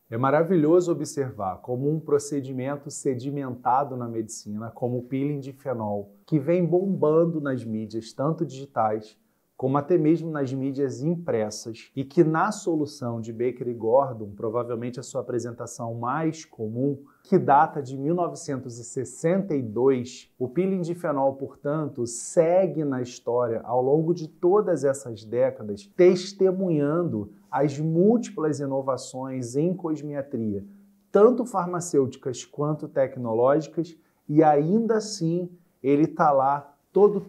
É maravilhoso observar como um procedimento sedimentado na medicina, como o peeling de fenol, que vem bombando nas mídias, tanto digitais como até mesmo nas mídias impressas, e que na solução de Baker e Gordon, provavelmente a sua apresentação mais comum, que data de 1962, o peeling de fenol, portanto, segue na história ao longo de todas essas décadas, testemunhando as múltiplas inovações em cosmetria, tanto farmacêuticas quanto tecnológicas, e ainda assim ele está lá todo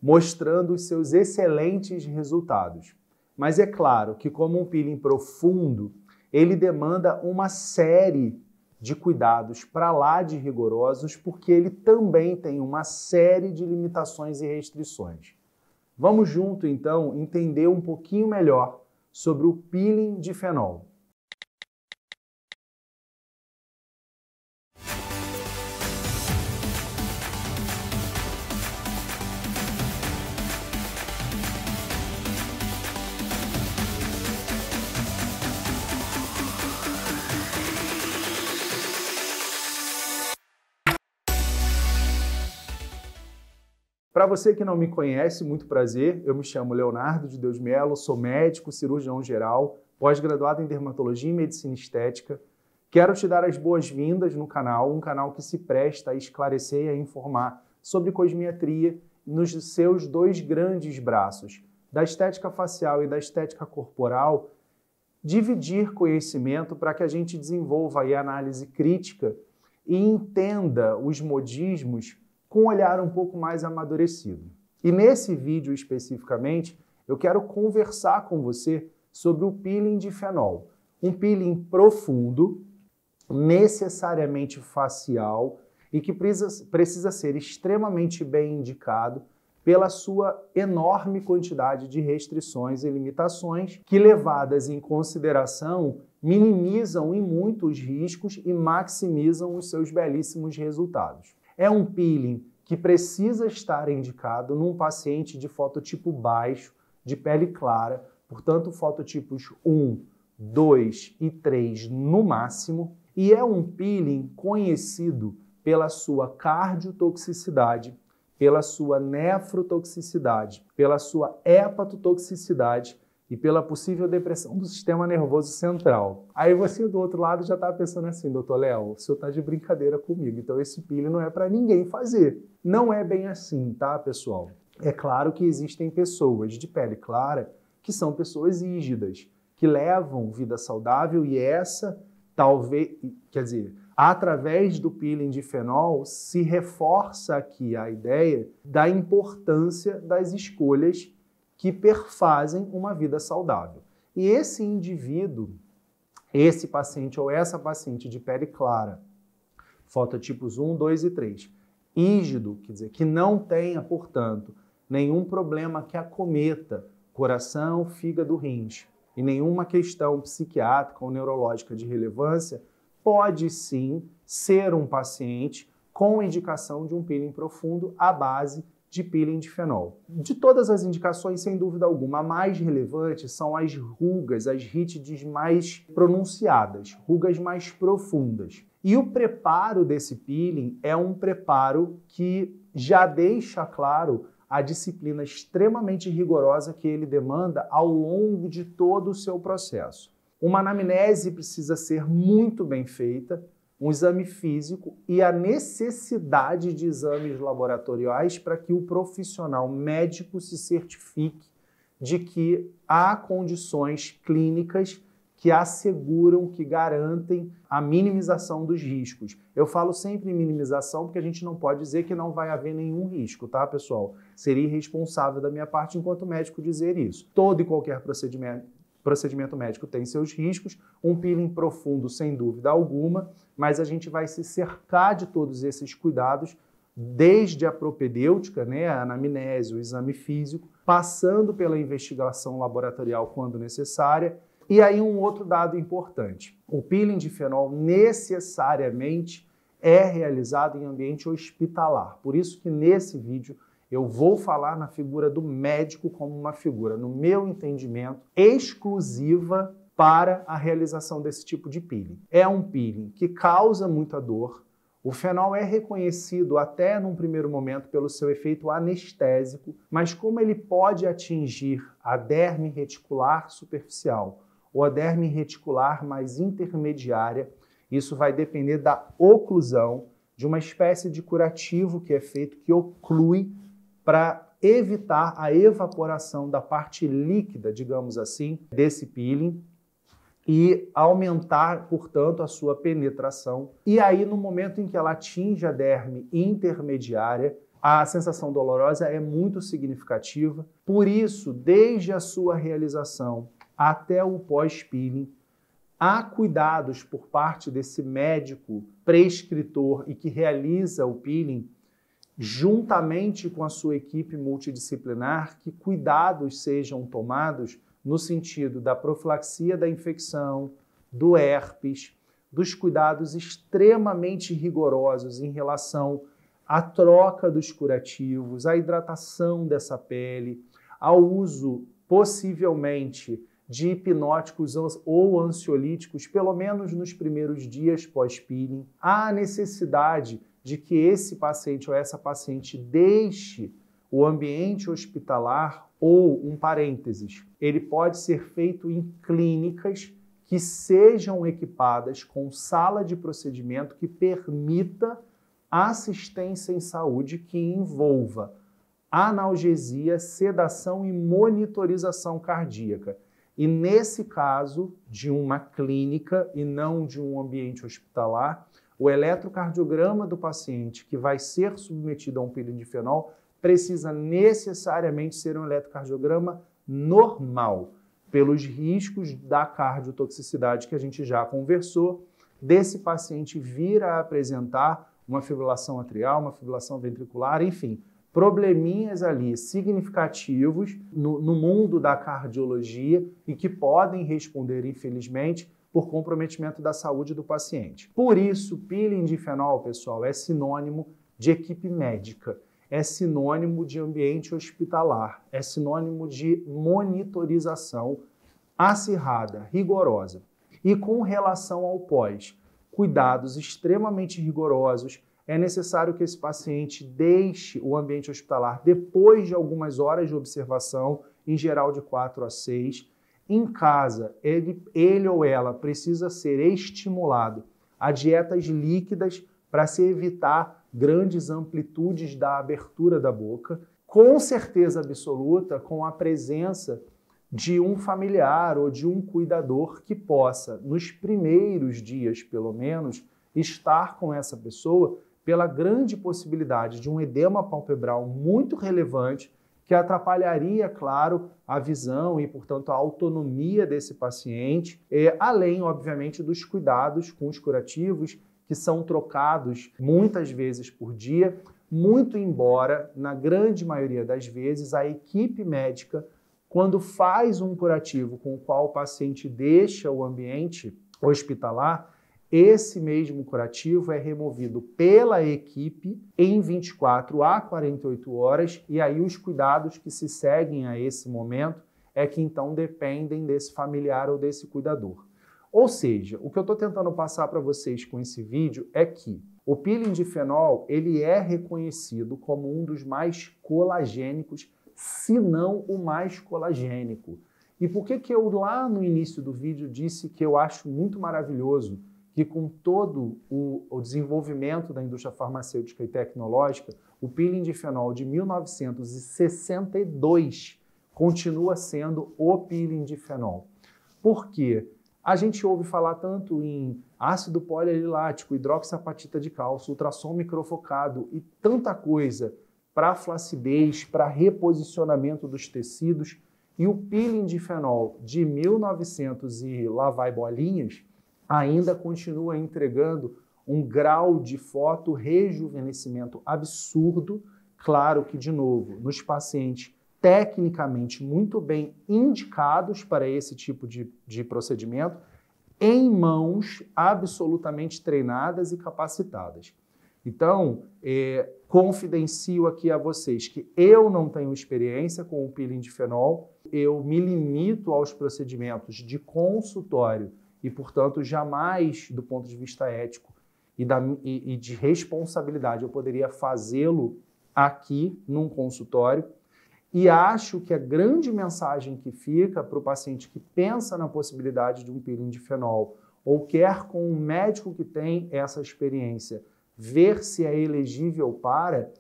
mostrando os seus excelentes resultados. Mas é claro que, como um peeling profundo, ele demanda uma série de cuidados para lá de rigorosos, porque ele também tem uma série de limitações e restrições. Vamos junto, então, entender um pouquinho melhor sobre o peeling de fenol. Para você que não me conhece, muito prazer, eu me chamo Leonardo de Deus Melo, sou médico, cirurgião geral, pós-graduado em dermatologia e medicina estética. Quero te dar as boas-vindas no canal, um canal que se presta a esclarecer e a informar sobre cosmetria nos seus dois grandes braços, da estética facial e da estética corporal, dividir conhecimento para que a gente desenvolva aí a análise crítica e entenda os modismos com um olhar um pouco mais amadurecido. E nesse vídeo especificamente, eu quero conversar com você sobre o peeling de fenol. Um peeling profundo, necessariamente facial e que precisa ser extremamente bem indicado pela sua enorme quantidade de restrições e limitações que, levadas em consideração, minimizam em muito os riscos e maximizam os seus belíssimos resultados. É um peeling que precisa estar indicado num paciente de fototipo baixo, de pele clara, portanto, fototipos 1, 2 e 3 no máximo, e é um peeling conhecido pela sua cardiotoxicidade, pela sua nefrotoxicidade, pela sua hepatotoxicidade e pela possível depressão do sistema nervoso central. Aí você do outro lado já está pensando assim, doutor Léo, o senhor está de brincadeira comigo, então esse peeling não é para ninguém fazer. Não é bem assim, tá, pessoal? É claro que existem pessoas de pele clara que são pessoas rígidas, que levam vida saudável e essa talvez, quer dizer, através do peeling de fenol se reforça aqui a ideia da importância das escolhas que perfazem uma vida saudável. E esse indivíduo, esse paciente ou essa paciente de pele clara, fototipos 1, 2 e 3, rígido, quer dizer, que não tenha, portanto, nenhum problema que acometa coração, fígado, rins, e nenhuma questão psiquiátrica ou neurológica de relevância, pode sim ser um paciente com indicação de um peeling profundo à base de peeling de fenol. De todas as indicações, sem dúvida alguma, a mais relevante são as rugas, as rítides mais pronunciadas, rugas mais profundas. E o preparo desse peeling é um preparo que já deixa claro a disciplina extremamente rigorosa que ele demanda ao longo de todo o seu processo. Uma anamnese precisa ser muito bem feita, um exame físico e a necessidade de exames laboratoriais para que o profissional médico se certifique de que há condições clínicas que asseguram, que garantem a minimização dos riscos. Eu falo sempre em minimização porque a gente não pode dizer que não vai haver nenhum risco, tá, pessoal? Seria irresponsável da minha parte enquanto médico dizer isso. Todo e qualquer procedimento médico tem seus riscos, um peeling profundo sem dúvida alguma, mas a gente vai se cercar de todos esses cuidados, desde a propedêutica, né, a anamnese, o exame físico, passando pela investigação laboratorial quando necessária. E aí um outro dado importante, o peeling de fenol necessariamente é realizado em ambiente hospitalar, por isso que nesse vídeo eu vou falar na figura do médico como uma figura, no meu entendimento, exclusiva para a realização desse tipo de peeling. É um peeling que causa muita dor. O fenol é reconhecido até num primeiro momento pelo seu efeito anestésico, mas como ele pode atingir a derme reticular superficial ou a derme reticular mais intermediária, isso vai depender da oclusão de uma espécie de curativo que é feito que oclui para evitar a evaporação da parte líquida, digamos assim, desse peeling e aumentar, portanto, a sua penetração. E aí, no momento em que ela atinge a derme intermediária, a sensação dolorosa é muito significativa. Por isso, desde a sua realização até o pós-peeling, há cuidados por parte desse médico prescritor e que realiza o peeling, juntamente com a sua equipe multidisciplinar, que cuidados sejam tomados no sentido da profilaxia da infecção, do herpes, dos cuidados extremamente rigorosos em relação à troca dos curativos, à hidratação dessa pele, ao uso, possivelmente, de hipnóticos ou ansiolíticos, pelo menos nos primeiros dias pós-peeling. Há a necessidade de que esse paciente ou essa paciente deixe o ambiente hospitalar ou, um parênteses, ele pode ser feito em clínicas que sejam equipadas com sala de procedimento que permita assistência em saúde que envolva analgesia, sedação e monitorização cardíaca. E nesse caso de uma clínica e não de um ambiente hospitalar, o eletrocardiograma do paciente que vai ser submetido a um peeling de fenol precisa necessariamente ser um eletrocardiograma normal, pelos riscos da cardiotoxicidade que a gente já conversou, desse paciente vir a apresentar uma fibrilação atrial, uma fibrilação ventricular, enfim, probleminhas ali significativos no mundo da cardiologia e que podem responder, infelizmente, por comprometimento da saúde do paciente. Por isso, peeling de fenol, pessoal, é sinônimo de equipe médica, é sinônimo de ambiente hospitalar, é sinônimo de monitorização acirrada, rigorosa. E com relação ao pós, cuidados extremamente rigorosos. É necessário que esse paciente deixe o ambiente hospitalar depois de algumas horas de observação, em geral de 4 a 6. Em casa, ele ou ela precisa ser estimulado a dietas líquidas para se evitar grandes amplitudes da abertura da boca, com certeza absoluta com a presença de um familiar ou de um cuidador que possa, nos primeiros dias pelo menos, estar com essa pessoa pela grande possibilidade de um edema palpebral muito relevante que atrapalharia, claro, a visão e, portanto, a autonomia desse paciente, além, obviamente, dos cuidados com os curativos que são trocados muitas vezes por dia, muito embora, na grande maioria das vezes, a equipe médica, quando faz um curativo com o qual o paciente deixa o ambiente hospitalar, esse mesmo curativo é removido pela equipe em 24 a 48 horas e aí os cuidados que se seguem a esse momento é que então dependem desse familiar ou desse cuidador. Ou seja, o que eu estou tentando passar para vocês com esse vídeo é que o peeling de fenol ele é reconhecido como um dos mais colagênicos, se não o mais colagênico. E por que eu lá no início do vídeo disse que eu acho muito maravilhoso que com todo o desenvolvimento da indústria farmacêutica e tecnológica, o peeling de fenol de 1962 continua sendo o peeling de fenol. Por quê? A gente ouve falar tanto em ácido polialilático, hidroxiapatita de cálcio, ultrassom microfocado e tanta coisa para flacidez, para reposicionamento dos tecidos. E o peeling de fenol de 1900 e lá vai bolinhas ainda continua entregando um grau de fotorrejuvenescimento absurdo. Claro que, de novo, nos pacientes tecnicamente muito bem indicados para esse tipo de procedimento, em mãos absolutamente treinadas e capacitadas. Então, confidencio aqui a vocês que eu não tenho experiência com o peeling de fenol, eu me limito aos procedimentos de consultório e, portanto, jamais, do ponto de vista ético e de responsabilidade, eu poderia fazê-lo aqui num consultório. E acho que a grande mensagem que fica para o paciente que pensa na possibilidade de um peeling de fenol ou quer com um médico que tem essa experiência ver se é elegível para,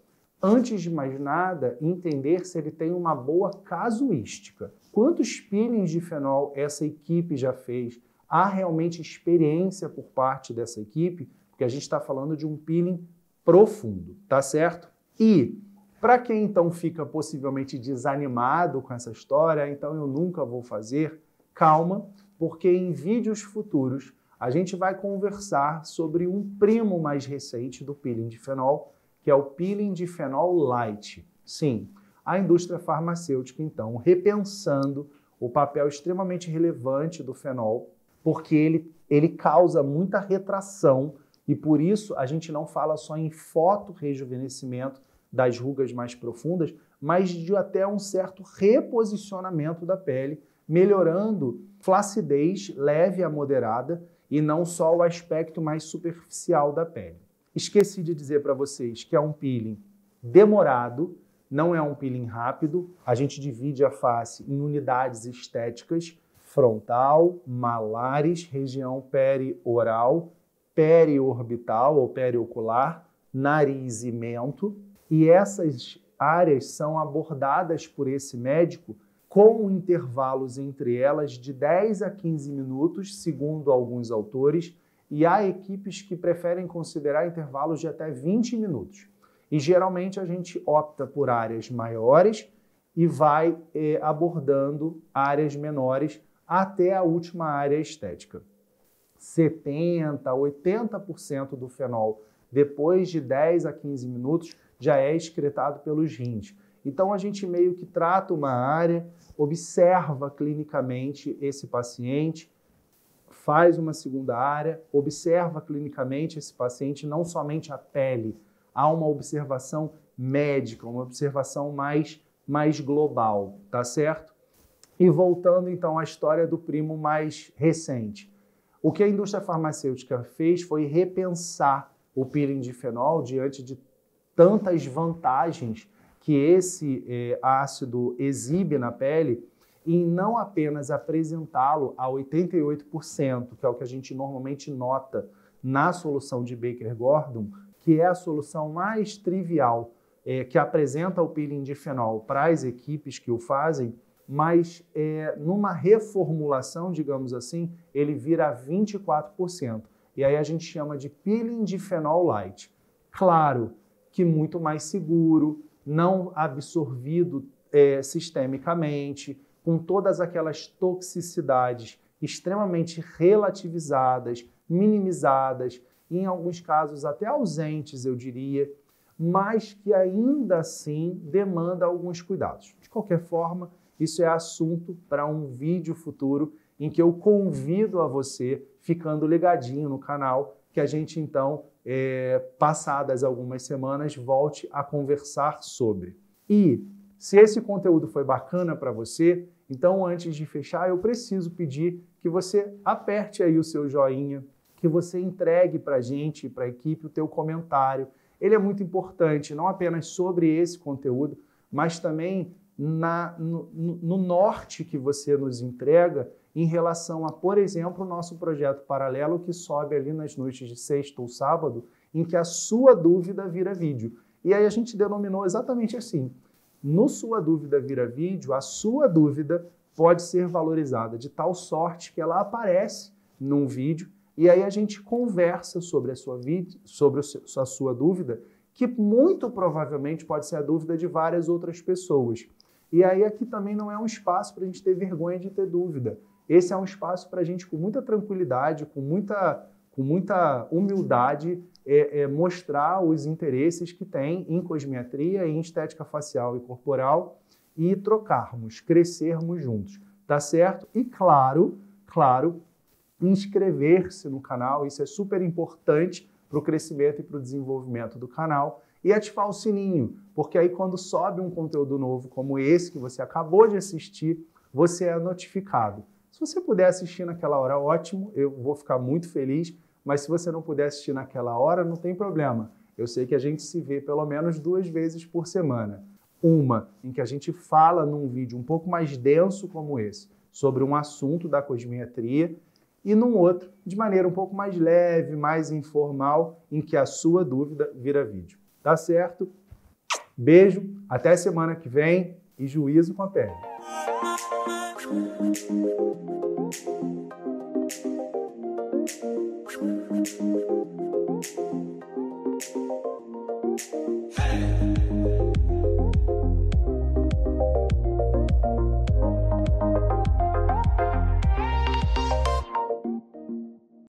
antes de mais nada, entender se ele tem uma boa casuística. Quantos peelings de fenol essa equipe já fez? Há realmente experiência por parte dessa equipe? Porque a gente está falando de um peeling profundo, tá certo? E para quem então fica possivelmente desanimado com essa história, então eu nunca vou fazer, calma, porque em vídeos futuros a gente vai conversar sobre um primo mais recente do peeling de fenol, que é o peeling de fenol light. Sim, a indústria farmacêutica, então, repensando o papel extremamente relevante do fenol, porque ele causa muita retração e, por isso, a gente não fala só em fotorrejuvenescimento das rugas mais profundas, mas de até um certo reposicionamento da pele, melhorando flacidez leve a moderada e não só o aspecto mais superficial da pele. Esqueci de dizer para vocês que é um peeling demorado, não é um peeling rápido. A gente divide a face em unidades estéticas: frontal, malares, região perioral, periorbital ou periocular, nariz e mento. E essas áreas são abordadas por esse médico com intervalos entre elas de 10 a 15 minutos, segundo alguns autores, e há equipes que preferem considerar intervalos de até 20 minutos. E geralmente a gente opta por áreas maiores e vai abordando áreas menores até a última área estética. 70%, 80% do fenol, depois de 10 a 15 minutos, já é excretado pelos rins. Então, a gente meio que trata uma área, observa clinicamente esse paciente, faz uma segunda área, observa clinicamente esse paciente, não somente a pele. Há uma observação médica, uma observação mais global, tá certo? E voltando, então, à história do primo mais recente. O que a indústria farmacêutica fez foi repensar o peeling de fenol diante de tantas vantagens que esse ácido exibe na pele, em não apenas apresentá-lo a 88%, que é o que a gente normalmente nota na solução de Baker-Gordon, que é a solução mais trivial que apresenta o peeling de fenol para as equipes que o fazem, mas numa reformulação, digamos assim, ele vira 24%. E aí a gente chama de peeling de fenol light. Claro que muito mais seguro, não absorvido sistemicamente, com todas aquelas toxicidades extremamente relativizadas, minimizadas, em alguns casos até ausentes, eu diria, mas que ainda assim demanda alguns cuidados. De qualquer forma, isso é assunto para um vídeo futuro em que eu convido a você, ficando ligadinho no canal, que a gente então, passadas algumas semanas, volte a conversar sobre. E se esse conteúdo foi bacana para você, então antes de fechar, eu preciso pedir que você aperte aí o seu joinha, que você entregue para a gente, para a equipe, o teu comentário. Ele é muito importante, não apenas sobre esse conteúdo, mas também no norte que você nos entrega em relação a, por exemplo, o nosso projeto paralelo que sobe ali nas noites de sexta ou sábado, em que a sua dúvida vira vídeo. E aí a gente denominou exatamente assim. No Sua Dúvida Vira Vídeo, a sua dúvida pode ser valorizada de tal sorte que ela aparece num vídeo e aí a gente conversa sobre a sua dúvida, que muito provavelmente pode ser a dúvida de várias outras pessoas. E aí aqui também não é um espaço para a gente ter vergonha de ter dúvida. Esse é um espaço para a gente, com muita tranquilidade, com muita humildade, mostrar os interesses que tem em cosmetria, em estética facial e corporal e trocarmos, crescermos juntos, tá certo? E claro, inscrever-se no canal, isso é super importante para o crescimento e para o desenvolvimento do canal, e ativar o sininho, porque aí quando sobe um conteúdo novo como esse que você acabou de assistir, você é notificado. Se você puder assistir naquela hora, ótimo, eu vou ficar muito feliz, mas se você não puder assistir naquela hora, não tem problema. Eu sei que a gente se vê pelo menos 2 vezes por semana. Uma em que a gente fala num vídeo um pouco mais denso como esse, sobre um assunto da cosmiatria, e num outro, de maneira um pouco mais leve, mais informal, em que a sua dúvida vira vídeo. Tá certo? Beijo, até semana que vem e juízo com a pele.